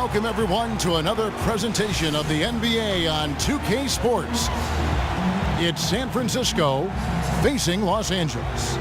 welcome everyone to another presentation of the NBA on 2K Sports. It's San Francisco facing Los Angeles.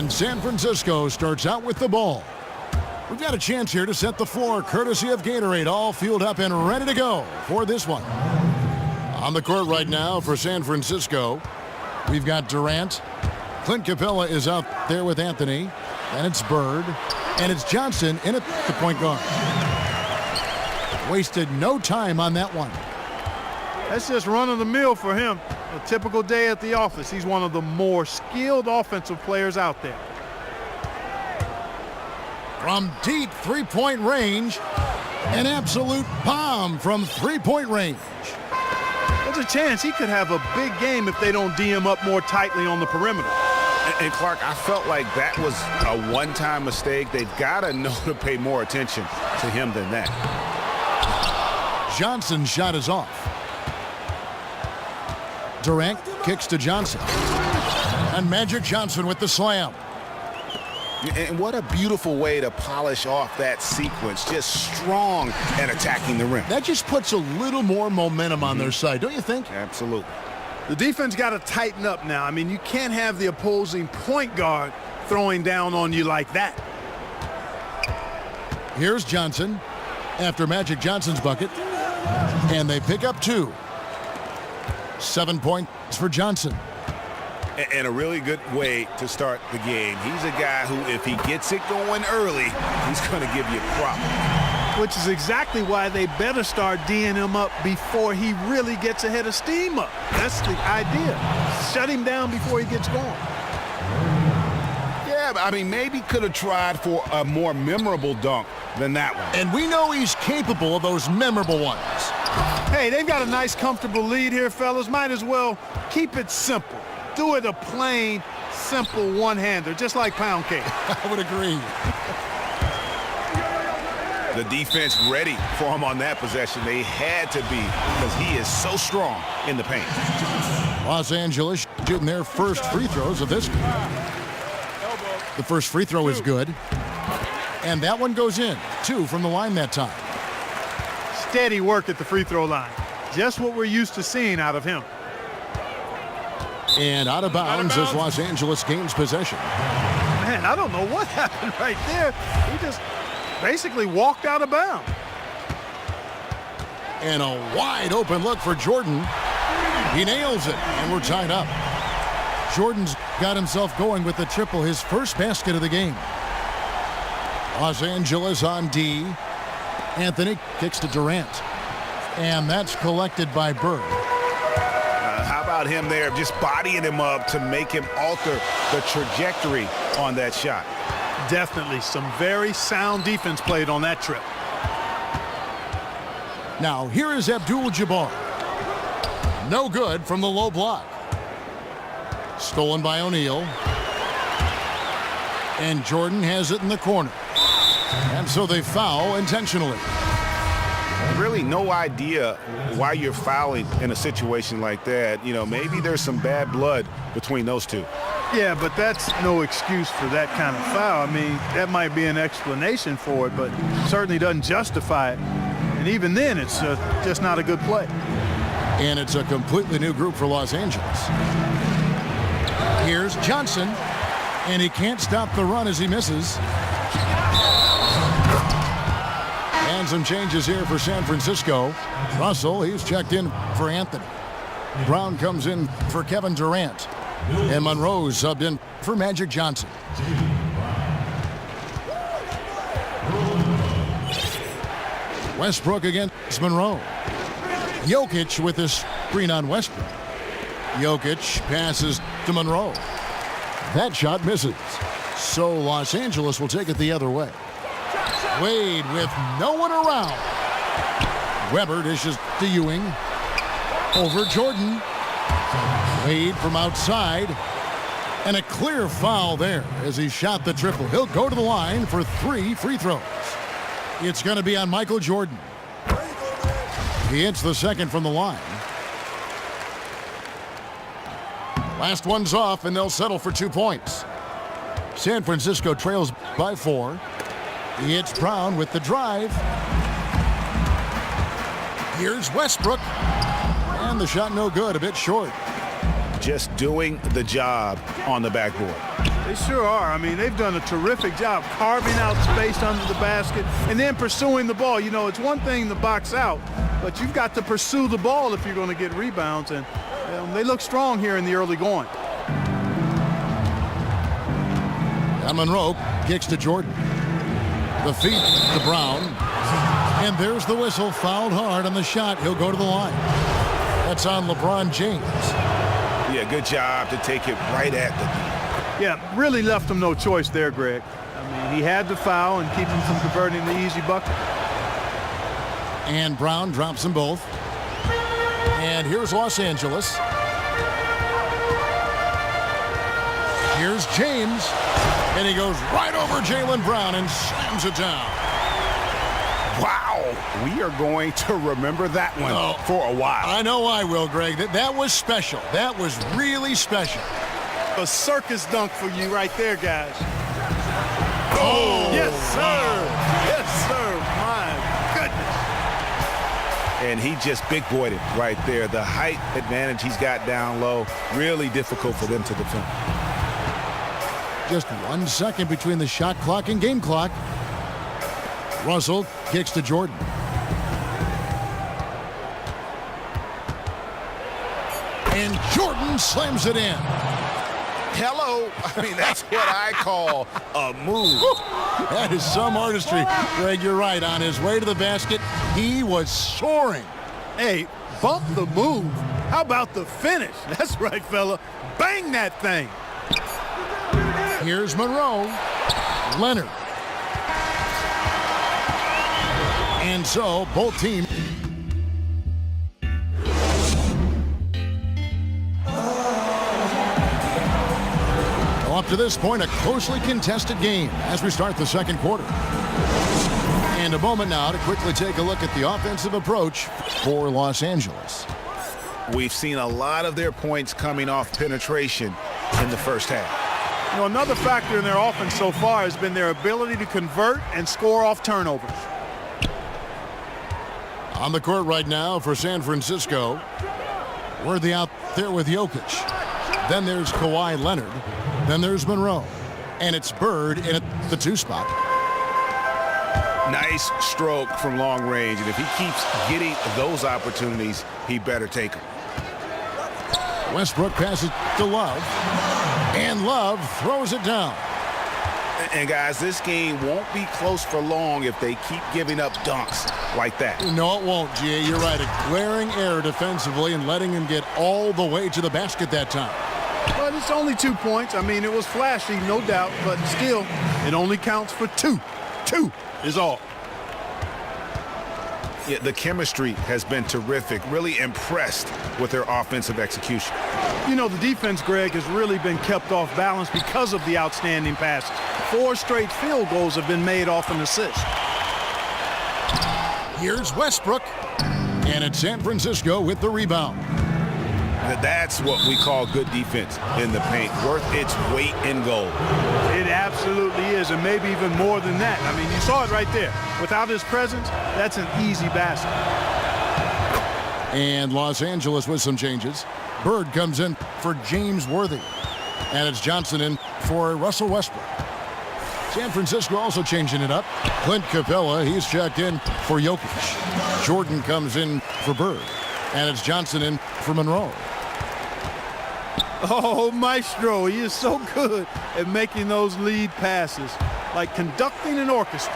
San Francisco starts out with the ball. We've got a chance here to set the floor courtesy of Gatorade, all fueled up and ready to go for this one. On the court right now for San Francisco, we've got Durant. Clint Capella is out there with Anthony. And it's Bird. And it's Johnson in at the point guard. Wasted no time on that one. That's just run of the mill for him. A typical day at the office. He's one of the more skilled offensive players out there. From deep three-point range, an absolute bomb from three-point range. There's a chance he could have a big game if they don't D him up more tightly on the perimeter. And Clark, I felt like that was a one-time mistake. They've got to know to pay more attention to him than that. Johnson's shot is off. Durant kicks to Johnson. And Magic Johnson with the slam. And what a beautiful way to polish off that sequence. Just strong and attacking the rim. That just puts a little more momentum on their side, don't you think? Absolutely. The defense got to tighten up now. I mean, you can't have the opposing point guard throwing down on you like that. Here's Johnson after Magic Johnson's bucket. And they pick up 2. 7 points for Johnson. And a really good way to start the game. He's a guy who, if he gets it going early, he's going to give you a problem. Which is exactly why they better start D'ing him up before he really gets ahead of steam up. That's the idea. Shut him down before he gets going. Yeah, but I mean, maybe could have tried for a more memorable dunk than that one. And we know he's capable of those memorable ones. Hey, they've got a nice, comfortable lead here, fellas. Might as well keep it simple. Do it a plain, simple one-hander, just like pound cake. I would agree. The defense ready for him on that possession. They had to be, because he is so strong in the paint. Los Angeles shooting their first free throws of this game. The first free throw is good. And that one goes in. 2 from the line that time. Steady work at the free throw line. Just what we're used to seeing out of him. And out of bounds as Los Angeles gains possession. Man, I don't know what happened right there. He just basically walked out of bounds. And a wide open look for Jordan. He nails it, and we're tied up. Jordan's got himself going with the triple, his first basket of the game. Los Angeles on D. Anthony kicks to Durant. And that's collected by Bird. How about him there, just bodying him up to make him alter the trajectory on that shot? Definitely some very sound defense played on that trip. Now, here is Abdul-Jabbar. No good from the low block. Stolen by O'Neal. And Jordan has it in the corner. And so they foul intentionally. Really no idea why you're fouling in a situation like that. You know, maybe there's some bad blood between those two. Yeah, but that's no excuse for that kind of foul. I mean, that might be an explanation for it, but certainly doesn't justify it. And even then, it's just not a good play. And it's a completely new group for Los Angeles. Here's Johnson, and he can't stop the run as he misses. And some changes here for San Francisco. Russell, he's checked in for Anthony. Brown comes in for Kevin Durant. And Monroe subbed in for Magic Johnson. Westbrook against Monroe. Jokic with his screen on Westbrook. Jokic passes to Monroe. That shot misses. So Los Angeles will take it the other way. Wade with no one around. Weber dishes to Ewing. Over Jordan. Wade from outside. And a clear foul there as he shot the triple. He'll go to the line for 3 free throws. It's going to be on Michael Jordan. He hits the second from the line. Last one's off, and they'll settle for 2 points. San Francisco trails by 4. It's Brown with the drive. Here's Westbrook. And the shot no good, a bit short. Just doing the job on the backboard. They sure are. I mean, they've done a terrific job carving out space under the basket and then pursuing the ball. You know, it's one thing to box out, but you've got to pursue the ball if you're going to get rebounds, and they look strong here in the early going. And Monroe kicks to Jordan. The feet to Brown. And there's the whistle. Fouled hard on the shot. He'll go to the line. That's on LeBron James. Yeah, good job to take it right at the... Yeah, really left him no choice there, Greg. I mean, he had to foul and keep him from converting the easy bucket. And Brown drops them both. And here's Los Angeles. Here's James. And he goes right over Jaylen Brown and slams it down. Wow, we are going to remember that one for a while. I know I will, Greg. That was special. That was really special. A circus dunk for you right there, guys. Oh! Yes, sir. Yes, sir. My goodness. And he just big-boyed it right there. The height advantage he's got down low, really difficult for them to defend. Just 1 second between the shot clock and game clock. Russell kicks to Jordan. And Jordan slams it in. Hello. I mean, that's what I call a move. That is some artistry. Greg, you're right. On his way to the basket, he was soaring. Hey, bump the move. How about the finish? That's right, fella. Bang that thing. Here's Monroe. Leonard. And so, both teams. Up to this point, a closely contested game as we start the second quarter. And a moment now to quickly take a look at the offensive approach for Los Angeles. We've seen a lot of their points coming off penetration in the first half. You know, another factor in their offense so far has been their ability to convert and score off turnovers. On the court right now for San Francisco, Worthy out there with Jokic. Then there's Kawhi Leonard. Then there's Monroe. And it's Bird in at the 2 spot. Nice stroke from long range. And if he keeps getting those opportunities, he better take them. Westbrook passes to Love. And Love throws it down. And guys, this game won't be close for long if they keep giving up dunks like that. No, it won't, G.A. You're right. A glaring error defensively and letting him get all the way to the basket that time. But it's only 2 points. I mean, it was flashy, no doubt, but still, it only counts for 2. 2 is all. Yeah, the chemistry has been terrific. Really impressed with their offensive execution. You know, the defense, Greg, has really been kept off balance because of the outstanding passes. 4 straight field goals have been made off an assist. Here's Westbrook. And it's San Francisco with the rebound. That's what we call good defense in the paint. Worth its weight in gold. It absolutely is, and maybe even more than that. I mean, you saw it right there. Without his presence, that's an easy basket. And Los Angeles with some changes. Bird comes in for James Worthy. And it's Johnson in for Russell Westbrook. San Francisco also changing it up. Clint Capella, he's checked in for Jokic. Jordan comes in for Bird. And it's Johnson in for Monroe. Oh, Maestro, he is so good at making those lead passes, like conducting an orchestra.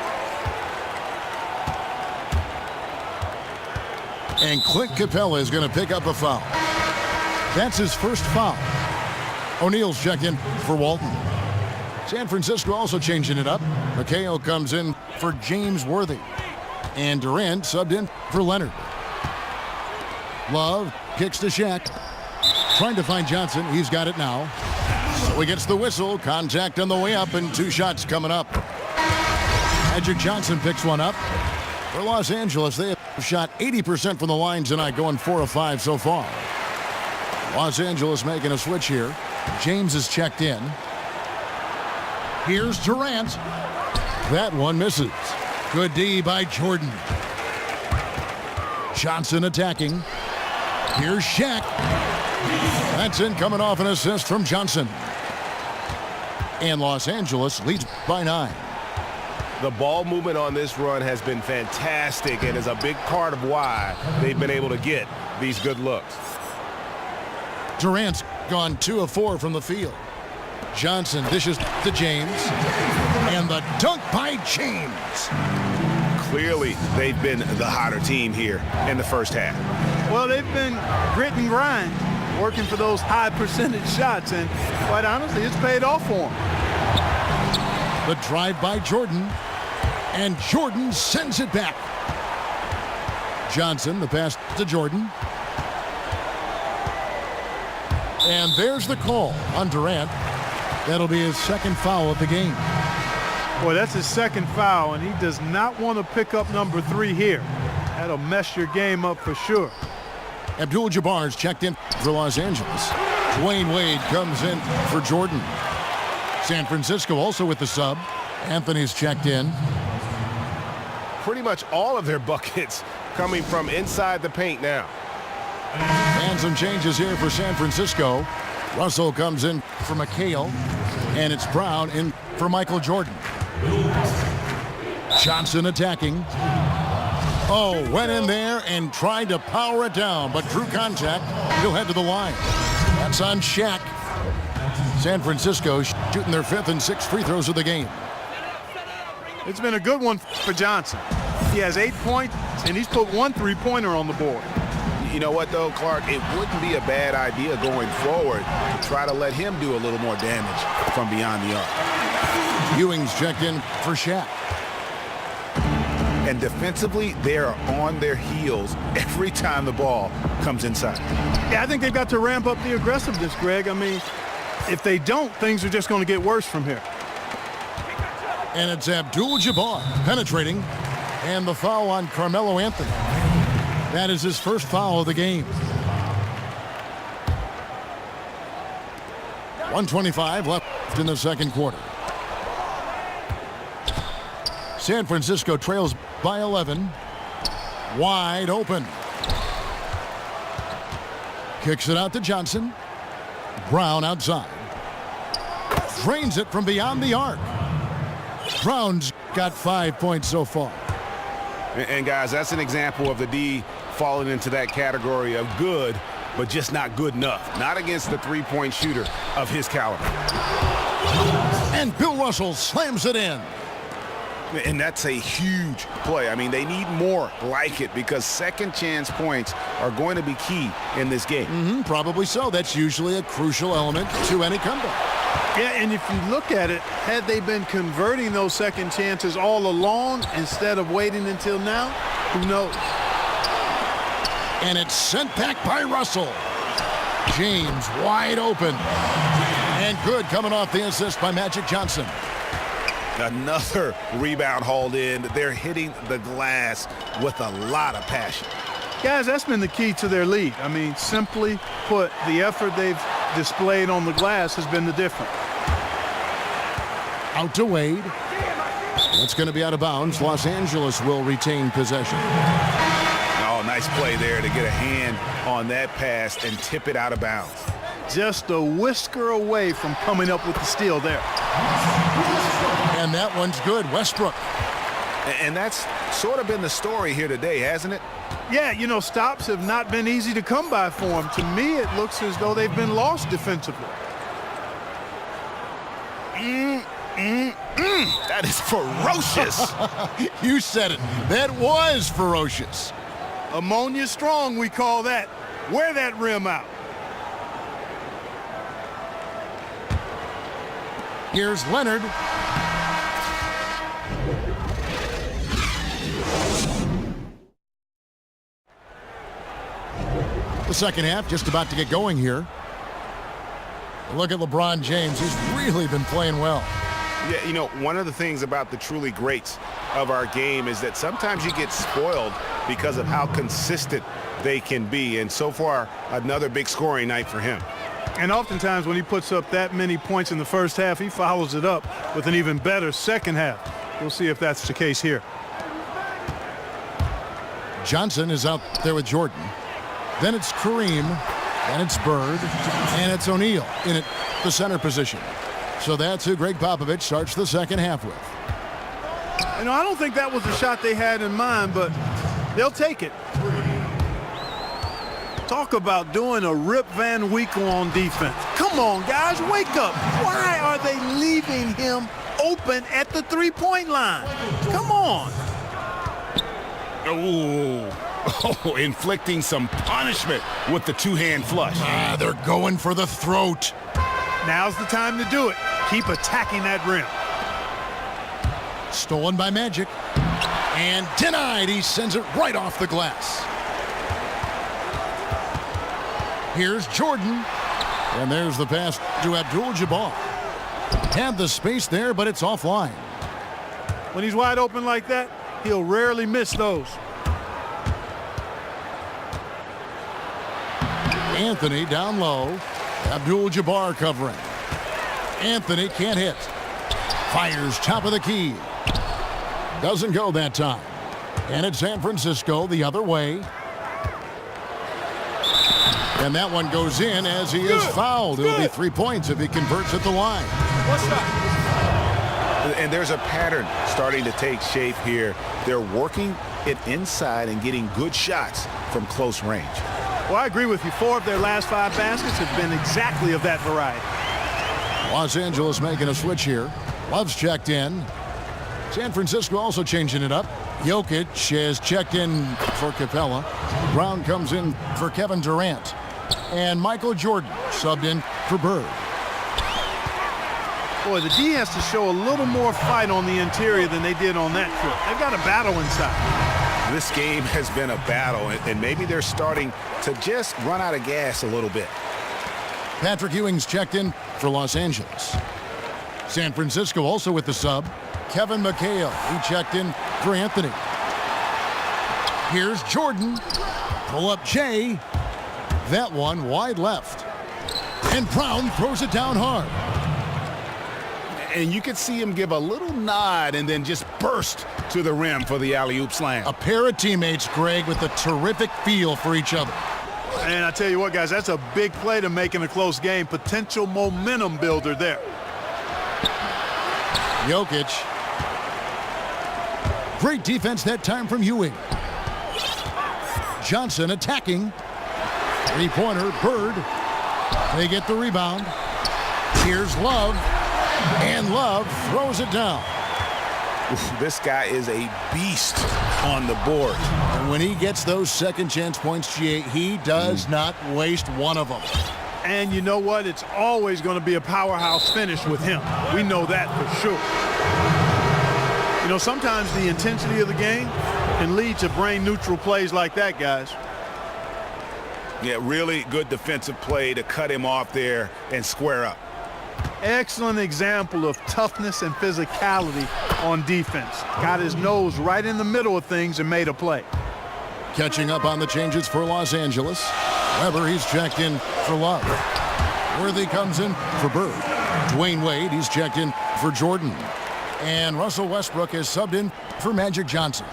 And Clint Capella is going to pick up a foul. That's his first foul. O'Neal's checked in for Walton. San Francisco also changing it up. MTO comes in for James Worthy. And Durant subbed in for Leonard. Love kicks to Shaq. Trying to find Johnson. He's got it now. So he gets the whistle. Contact on the way up and 2 shots coming up. Magic Johnson picks one up. For Los Angeles, they have shot 80% from the line tonight, going 4 of 5 so far. Los Angeles making a switch here. James is checked in. Here's Durant. That one misses. Good D by Jordan. Johnson attacking. Here's Shaq. That's in, coming off an assist from Johnson. And Los Angeles leads by 9. The ball movement on this run has been fantastic and is a big part of why they've been able to get these good looks. Durant's gone 2 of 4 from the field. Johnson dishes to James. And the dunk by James. Clearly, they've been the hotter team here in the first half. Well, they've been grit and grind, working for those high percentage shots, and quite honestly, it's paid off for them. The drive by Jordan, and Jordan sends it back. Johnson, the pass to Jordan. And there's the call on Durant. That'll be his second foul of the game. Boy, that's his second foul, and he does not want to pick up number 3 here. That'll mess your game up for sure. Abdul-Jabbar's checked in for Los Angeles. Dwayne Wade comes in for Jordan. San Francisco also with the sub. Anthony's checked in. Pretty much all of their buckets coming from inside the paint now. And some changes here for San Francisco. Russell comes in for McHale, and it's Brown in for Michael Jordan. Johnson attacking. Oh, went in there and tried to power it down, but drew contact. He'll head to the line. That's on Shaq. San Francisco shooting their 5th and 6th free throws of the game. It's been a good one for Johnson. He has 8 points, and he's put 1 3-pointer on the board. You know what, though, Clark? It wouldn't be a bad idea going forward to try to let him do a little more damage from beyond the arc. Ewing's checked in for Shaq. And defensively, they are on their heels every time the ball comes inside. Yeah, I think they've got to ramp up the aggressiveness, Greg. I mean, if they don't, things are just going to get worse from here. And it's Abdul-Jabbar penetrating. And the foul on Carmelo Anthony. That is his first foul of the game. 1:25 left in the second quarter. San Francisco trails by 11. Wide open. Kicks it out to Johnson. Brown outside. Drains it from beyond the arc. Brown's got 5 points so far. And guys, that's an example of the D falling into that category of good, but just not good enough. Not against the three-point shooter of his caliber. And Bill Russell slams it in. And that's a huge play. I mean, they need more like it because second chance points are going to be key in this game. Probably so. That's usually a crucial element to any comeback. Yeah, and if you look at it, had they been converting those second chances all along instead of waiting until now, who knows? And it's sent back by Russell. James wide open. And good coming off the assist by Magic Johnson. Another rebound hauled in. They're hitting the glass with a lot of passion. Guys, that's been the key to their lead. I mean, simply put, the effort they've displayed on the glass has been the difference. Out to Wade. That's going to be out of bounds. Los Angeles will retain possession. Oh, nice play there to get a hand on that pass and tip it out of bounds. Just a whisker away from coming up with the steal there. And that one's good. Westbrook. And that's sort of been the story here today, hasn't it? Yeah, you know, stops have not been easy to come by for them. To me, it looks as though they've been lost defensively. That is ferocious. You said it. That was ferocious. Ammonia strong, we call that. Wear that rim out. Here's Leonard. The second half just about to get going here. Look at LeBron James. He's really been playing well. Yeah, you know, one of the things about the truly greats of our game is that sometimes you get spoiled because of how consistent they can be. And so far, another big scoring night for him. And oftentimes when he puts up that many points in the first half, he follows it up with an even better second half. We'll see if that's the case here. Johnson is out there with Jordan. Then it's Kareem, and it's Bird, and it's O'Neal in the center position. So that's who Greg Popovich starts the second half with. You know, I don't think that was the shot they had in mind, but they'll take it. Talk about doing a Rip Van Winkle on defense. Come on, guys, wake up. Why are they leaving him open at the three-point line? Come on. Oh, inflicting some punishment with the two-hand flush. They're going for the throat. Now's the time to do it. Keep attacking that rim. Stolen by Magic. And denied. He sends it right off the glass. Here's Jordan. And there's the pass to Abdul-Jabbar. Had the space there, but it's offline. When he's wide open like that, he'll rarely miss those. Anthony down low. Abdul-Jabbar covering. Anthony can't hit. Fires top of the key. Doesn't go that time. And it's San Francisco the other way. And that one goes in as he is fouled. It'll be 3 points if he converts at the line. What's that? And there's a pattern starting to take shape here. They're working it inside and getting good shots from close range. Well, I agree with you. 4 of their last 5 baskets have been exactly of that variety. Los Angeles making a switch here. Love's checked in. San Francisco also changing it up. Jokic has checked in for Capella. Brown comes in for Kevin Durant. And Michael Jordan subbed in for Bird. Boy, the D has to show a little more fight on the interior than they did on that trip. They've got a battle inside. This game has been a battle, and maybe they're starting to just run out of gas a little bit. Patrick Ewing's checked in for Los Angeles. San Francisco also with the sub. Kevin McHale, he checked in for Anthony. Here's Jordan. Pull up Jay. That one wide left. And Brown throws it down hard. And you could see him give a little nod and then just burst to the rim for the alley-oop slam. A pair of teammates, Greg, with a terrific feel for each other. And I tell you what, guys, that's a big play to make in a close game. Potential momentum builder there. Jokic. Great defense that time from Ewing. Johnson attacking. Three-pointer, Bird. They get the rebound. Here's Love. And Love throws it down. This guy is a beast on the board. And when he gets those second chance points, GA, he does not waste one of them. And you know what? It's always going to be a powerhouse finish with him. We know that for sure. You know, sometimes the intensity of the game can lead to brain-neutral plays like that, guys. Yeah, really good defensive play to cut him off there and square up. Excellent example of toughness and physicality on defense. Got his nose right in the middle of things and made a play. Catching up on the changes for Los Angeles. Weber, he's checked in for Love. Worthy comes in for Bird. Dwayne Wade, he's checked in for Jordan. And Russell Westbrook is subbed in for Magic Johnson.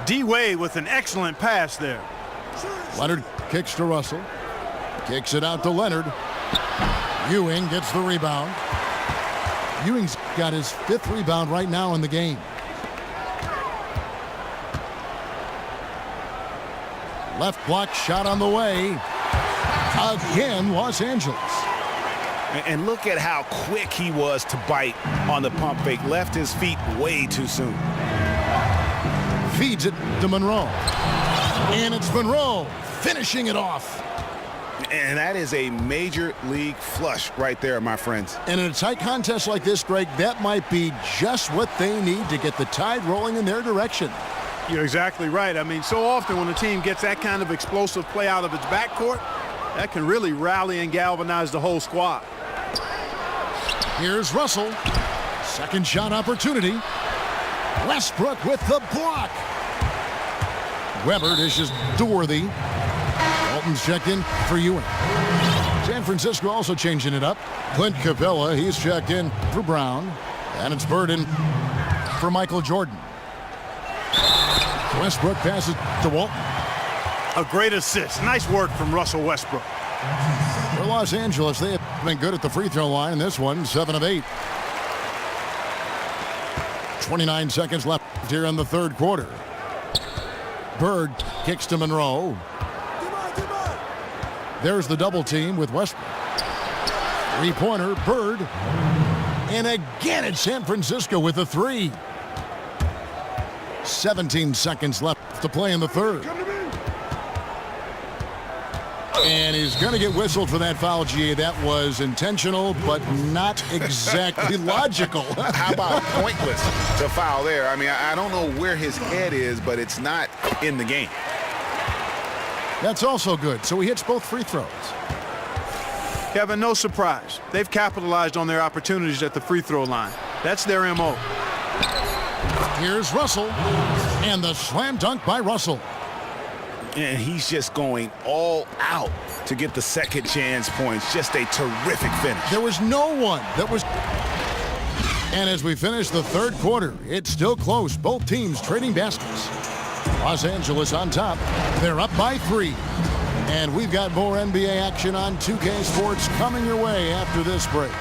D. Wade with an excellent pass there. Leonard kicks to Russell. Kicks it out to Leonard. Ewing gets the rebound. Ewing's got his 5th rebound right now in the game. Left block shot on the way. Again, Los Angeles. And look at how quick he was to bite on the pump fake. Left his feet way too soon. Feeds it to Monroe. And it's Monroe finishing it off. And that is a major league flush right there, my friends. And in a tight contest like this, Greg, that might be just what they need to get the tide rolling in their direction. You're exactly right. I mean, so often when a team gets that kind of explosive play out of its backcourt, that can really rally and galvanize the whole squad. Here's Russell. Second shot opportunity. Westbrook with the block. Weber dishes to Worthy. Walton's checked in for Ewing. San Francisco also changing it up. Clint Capella, he's checked in for Brown. And it's Burden for Michael Jordan. Westbrook passes to Walton. A great assist. Nice work from Russell Westbrook. For Los Angeles, they have been good at the free throw line in this one, 7 of 8. 29 seconds left here in the third quarter. Bird kicks to Monroe. There's the double team with Westbrook. Three-pointer, Bird. And again it's San Francisco with a three. 17 seconds left to play in the third. And he's going to get whistled for that foul, G. That was intentional, but not exactly logical. How about pointless to foul there? I mean, I don't know where his head is, but it's not in the game. That's also good. So he hits both free throws. Kevin, no surprise. They've capitalized on their opportunities at the free throw line. That's their MO. Here's Russell. And the slam dunk by Russell. And he's just going all out to get the second chance points. Just a terrific finish. There was no one that was... And as we finish the third quarter, it's still close. Both teams trading baskets. Los Angeles on top. They're up by 3. And we've got more NBA action on 2K Sports coming your way after this break.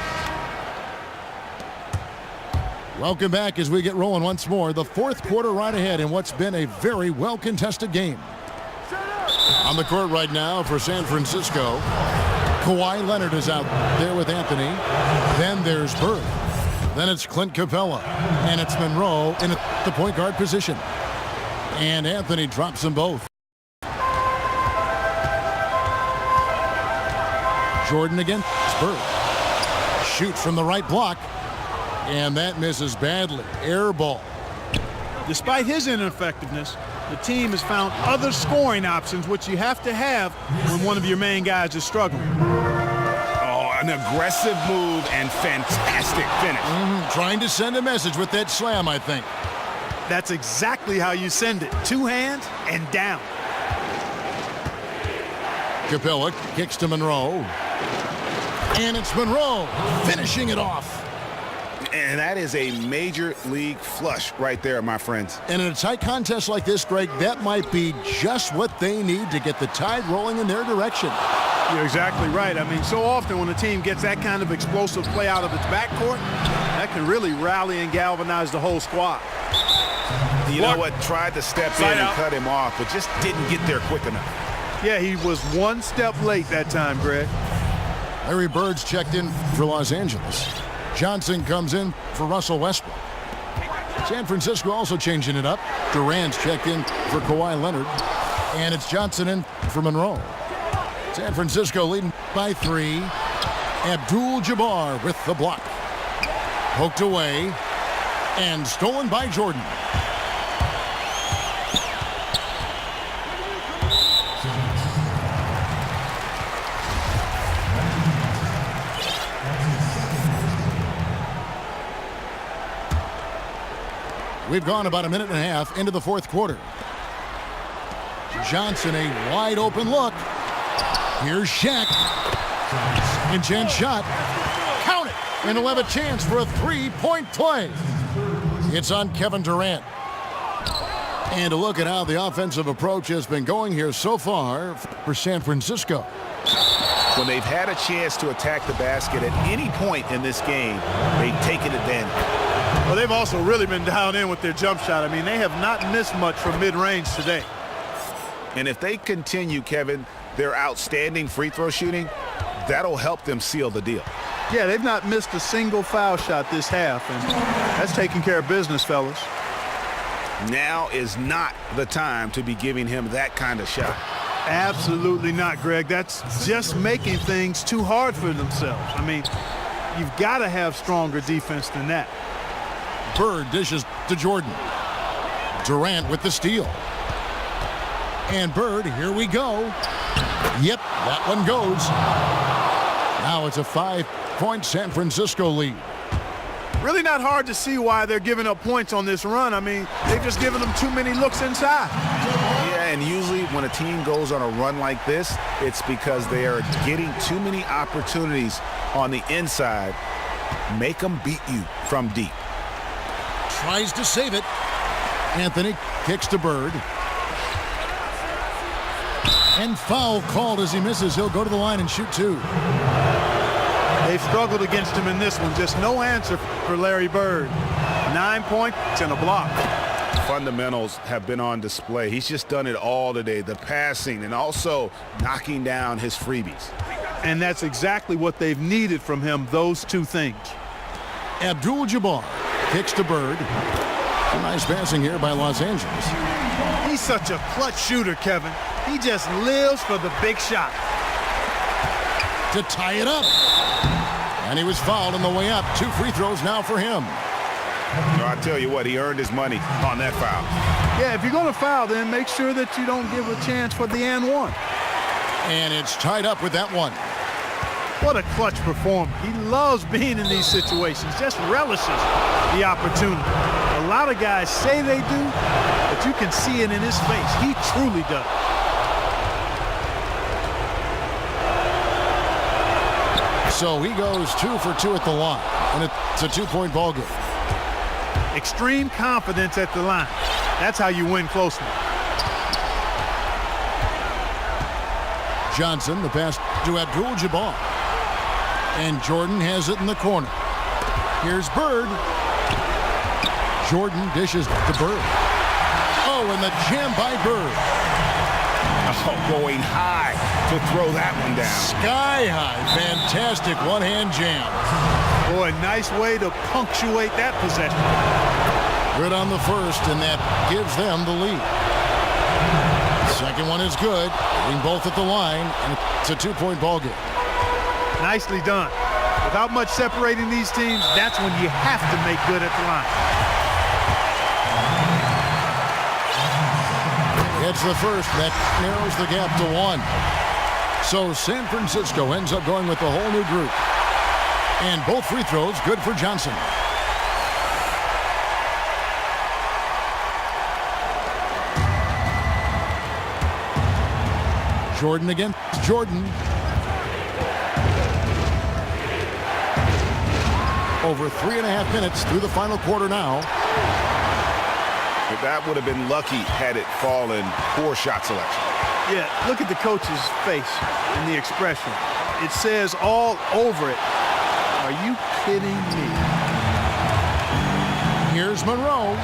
Welcome back as we get rolling once more. The fourth quarter right ahead in what's been a very well-contested game. On the court right now for San Francisco, Kawhi Leonard is out there with Anthony. Then there's Bird. Then it's Clint Capella. And it's Monroe in the point guard position. And Anthony drops them both. Jordan again. Bird. Shoots from the right block. And that misses badly. Air ball. Despite his ineffectiveness, the team has found other scoring options, which you have to have when one of your main guys is struggling. Oh, an aggressive move and fantastic finish. Trying to send a message with that slam, I think. That's exactly how you send it. 2 hands and down. Capella kicks to Monroe. And it's Monroe finishing it off. And that is a major league flush right there, my friends. And in a tight contest like this, Greg, that might be just what they need to get the tide rolling in their direction. You're exactly right. I mean, so often when a team gets that kind of explosive play out of its backcourt, that can really rally and galvanize the whole squad. You know what? Tried to step in and cut him off, but just didn't get there quick enough. Yeah, he was one step late that time, Greg. Larry Bird's checked in for Los Angeles. Johnson comes in for Russell Westbrook. San Francisco also changing it up. Durant's checked in for Kawhi Leonard. And it's Johnson in for Monroe. San Francisco leading by 3. Abdul-Jabbar with the block. Poked away. And stolen by Jordan. We've gone about a minute and a half into the fourth quarter. Johnson, a wide open look. Here's Shaq. Second chance shot. Count it. And he'll have a chance for a 3-point play. It's on Kevin Durant. And a look at how the offensive approach has been going here so far for San Francisco. When they've had a chance to attack the basket at any point in this game, they've taken advantage. Well, they've also really been down in with their jump shot. I mean, they have not missed much from mid-range today. And if they continue, Kevin, their outstanding free throw shooting, that'll help them seal the deal. Yeah, they've not missed a single foul shot this half, and that's taking care of business, fellas. Now is not the time to be giving him that kind of shot. Absolutely not, Greg. That's just making things too hard for themselves. I mean, you've got to have stronger defense than that. Bird dishes to Jordan. Durant with the steal. And Bird, here we go. Yep, that one goes. Now it's a 5-point San Francisco lead. Really not hard to see why they're giving up points on this run. I mean, they've just given them too many looks inside. Yeah, and usually when a team goes on a run like this, it's because they are getting too many opportunities on the inside. Make them beat you from deep. Tries to save it. Anthony kicks to Bird. And foul called as he misses. He'll go to the line and shoot two. They've struggled against him in this one. Just no answer for Larry Bird. 9 points and a block. Fundamentals have been on display. He's just done it all today. The passing and also knocking down his freebies. And that's exactly what they've needed from him, those two things. Abdul-Jabbar kicks to Bird. Nice passing here by Los Angeles. He's such a clutch shooter, Kevin. He just lives for the big shot. To tie it up. And he was fouled on the way up. 2 free throws now for him. No, I tell you what, he earned his money on that foul. Yeah, if you're going to foul, then make sure that you don't give a chance for the and one. And it's tied up with that one. What a clutch performer. He loves being in these situations, just relishes the opportunity. A lot of guys say they do, but you can see it in his face. He truly does. So he goes 2 for 2 at the line, and it's a 2-point ball game. Extreme confidence at the line. That's how you win close ones. Johnson, the pass to Abdul-Jabbar. And Jordan has it in the corner. Here's Bird. Jordan dishes to Bird. Oh, and the jam by Bird. Oh, going high to throw that one down. Sky high. Fantastic one-hand jam. Boy, nice way to punctuate that possession. Good on the first, and that gives them the lead. Second one is good. Hitting both at the line, and it's a 2-point ball game. Nicely done. Without much separating these teams, that's when you have to make good at the line. It's the first. That narrows the gap to 1. So San Francisco ends up going with a whole new group. And both free throws good for Johnson. Jordan against Jordan. Over 3.5 minutes through the final quarter now. But that would have been lucky had it fallen. Poor shot selection. Yeah, look at the coach's face and the expression. It says all over it. Are you kidding me? Here's Monroe.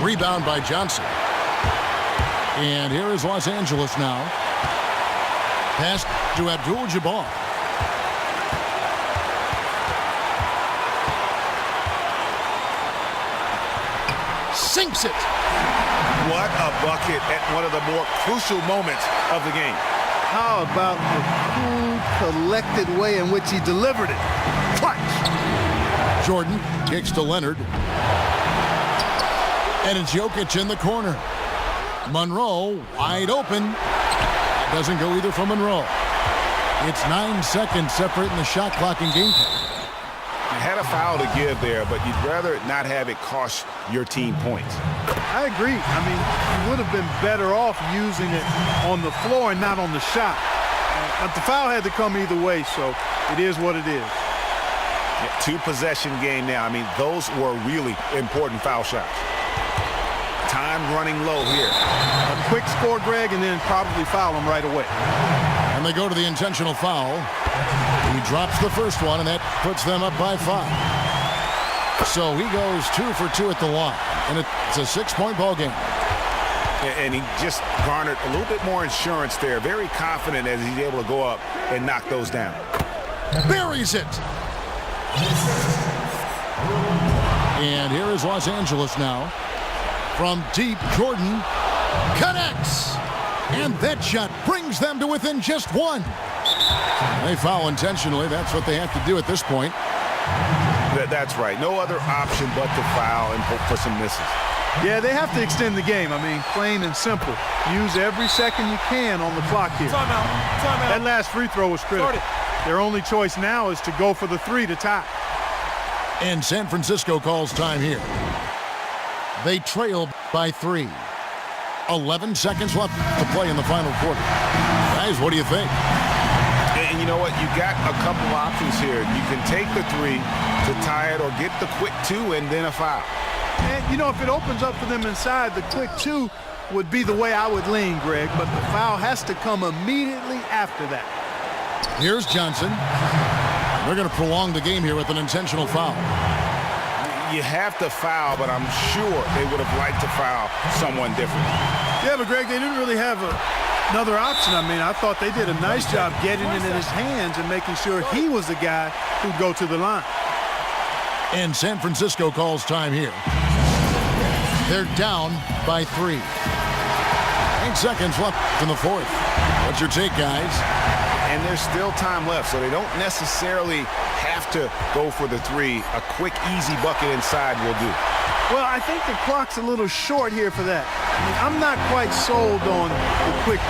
Rebound by Johnson. And here is Los Angeles now. Pass to Abdul-Jabbar. Sinks it. What a bucket at one of the more crucial moments of the game. How about the cool, collected way in which he delivered it? Clutch. Jordan kicks to Leonard. And it's Jokic in the corner. Monroe wide open. That doesn't go either for Monroe. It's 9 seconds separating the shot clock and game clock. You had a foul to give there, but you'd rather not have it cost your team points. I agree. I mean, you would have been better off using it on the floor and not on the shot. But the foul had to come either way, so it is what it is. Yeah, 2-possession game now. I mean, those were really important foul shots. Time running low here. A quick score, Greg, and then probably foul him right away. And they go to the intentional foul. He drops the first one, and that puts them up by 5. So he goes 2 for 2 at the line, and it's a 6-point ball game. And he just garnered a little bit more insurance there. Very confident as he's able to go up and knock those down. Buries it. And here is Los Angeles now. From deep, Jordan connects. And that shot brings them to within just one. They foul intentionally. That's what they have to do at this point. That's right. No other option but to foul and hope for some misses. Yeah, they have to extend the game. I mean, plain and simple. Use every second you can on the clock here. Timeout. That last free throw was critical. Their only choice now is to go for the three to tie. And San Francisco calls time here. They trail by 3. 11 seconds left to play in the final quarter. Guys, what do you think? And you know what? You got a couple options here. You can take the 3 to tie it or get the quick 2 and then a foul. And, you know, if it opens up for them inside, the quick 2 would be the way I would lean, Greg, but the foul has to come immediately after that. Here's Johnson. They're going to prolong the game here with an intentional foul. You have to foul, but I'm sure they would have liked to foul someone different. Yeah, but Greg, they didn't really have another option. I mean, I thought they did a nice job getting it in his hands and making sure he was the guy who'd go to the line. And San Francisco calls time here. They're down by 3. 8 seconds left in the fourth. What's your take, guys? And there's still time left, so they don't necessarily have to go for the 3. A quick, easy bucket inside will do. Well, I think the clock's a little short here for that. I mean, I'm not quite sold on the quick